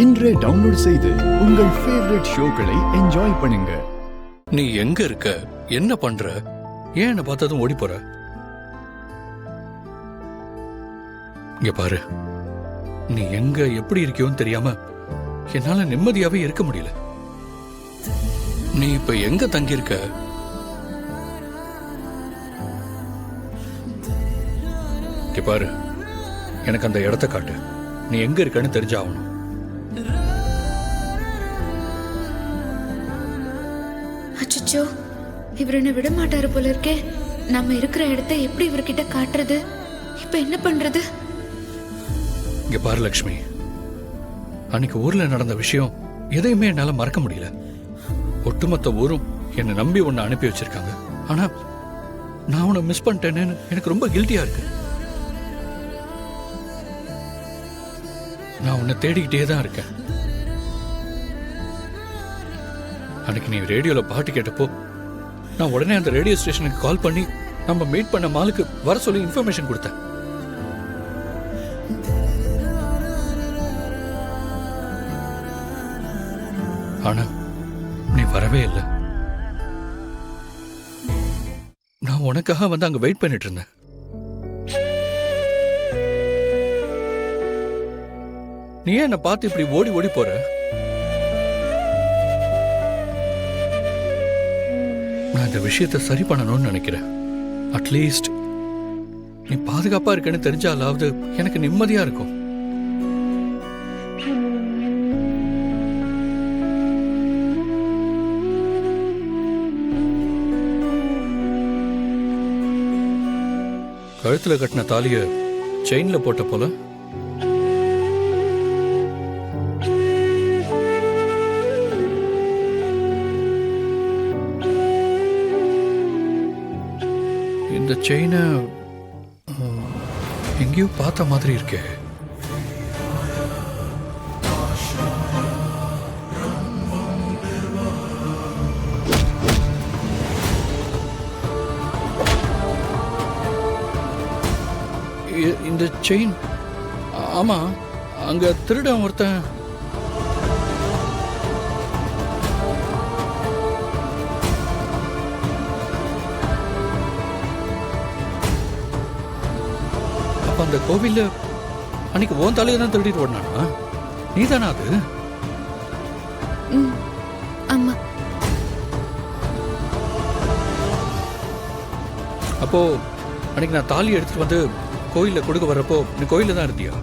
இன்றே டவுன்லோட் செய்து உங்கள் ஃபேவரட் ஷோக்களை என்ஜாய் பண்ணுங்க. நீ எங்க இருக்க, என்ன பண்ற, ஏன் என்ன பார்த்ததும் ஓடி போற? இங்க பாரு, நீ எங்க எப்படி இருக்கியோன்னு தெரியாம என்னால நிம்மதியாவே இருக்க முடியல. நீ இப்ப எங்க தங்கி இருக்க? இங்க பாரு, எனக்கு அந்த இடத்த காட்டு. நீ எங்க இருக்கன்னு தெரிஞ்சாகணும். அச்சோ, இவர் என்ன விட மாட்டாரு போல இருக்கே. நம்ம இருக்கிற இடத்த எப்படி இவர்கிட்ட காட்டுறது? இப்ப என்ன பண்றது? இங்க பாரு லட்சுமி, அன்னைக்கு ஊர்ல நடந்த விஷயம் எதையுமே என்னால மறக்க முடியல. ஒட்டுமொத்த ஊரும் என்னை நம்பி உன்னை அனுப்பி வச்சிருக்காங்க. ஆனா நான் உன்னை மிஸ் பண்ணிட்டேன்னு எனக்கு ரொம்ப கில்ட்டியா இருக்கு. நான் உன்னை தேடிக்கிட்டே தான் இருக்கேன். அன்னைக்கு நீ ரேடியோல பாட்டு கேட்டப்போ நான் உடனே அந்த ரேடியோ ஸ்டேஷனுக்கு கால் பண்ணி நம்ம மீட் பண்ண மாலுக்கு வர சொல்லி இன்ஃபர்மேஷன் கொடுத்தேன். ஆனா நீ வரவே இல்லை. நான் உனக்காக வந்து அங்க வெயிட் பண்ணிட்டு இருந்தேன். நீ என்ன பார்த்து இப்படி ஓடி ஓடி போற? நான் இந்த விஷயத்தை சரி பண்ணணும்னு நினைக்கிறேன். அட்லீஸ்ட் நீ பாதுகாப்பா இருக்கன்னு தெரிஞ்சாலாவது எனக்கு நிம்மதியா இருக்கும். கழுத்துல கட்டின தாலிய செயின்ல போட்ட போல இந்த செயினை எங்கேயோ பார்த்த மாதிரி இருக்கே. இந்த செயின், ஆமா, அங்க திருடன் ஒருத்தன். அந்த கோவில்ல அன்னைக்கு ஓன் தலையை தான் திருடிட்டு ஓடினானா? நீ தானா அது? ஆமா. அப்போ அன்னைக்கு நான் தாலி எடுத்துட்டு வந்து கோயில்ல கொடுக்க வரப்போ நீ கோயில்ல தான் இருந்தியா?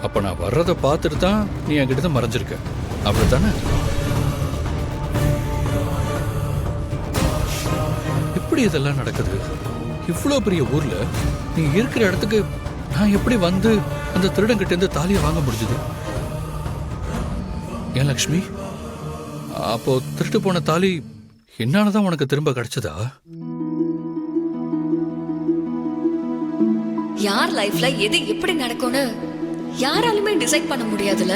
அப்ப நான் வர்றதை பார்த்துட்டு தான் நீ என்கிட்ட தான் மறைஞ்சிருக்க, அப்படித்தானே? எப்படி இதெல்லாம் நடக்குது? இவ்வளவு பெரிய ஊர்ல நீ இருக்கிற இடத்துக்கு நான் எப்படி வந்து அந்த திருடன் கிட்ட இருந்து தாலியை வாங்க முடிஞ்சது? ஏன் லக்ஷ்மி, அப்போ திருட்டு போன தாலி என்னாலதான் உனக்கு திரும்ப கிடைச்சதா? யார் லைஃப்ல எது எப்படி நடக்கும்னு யாராலுமே டிசைட் பண்ண முடியாதுல.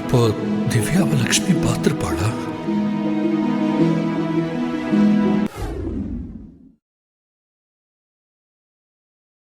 அப்போ திவ்யாவை லக்ஷ்மி பார்த்திருப்பாளா?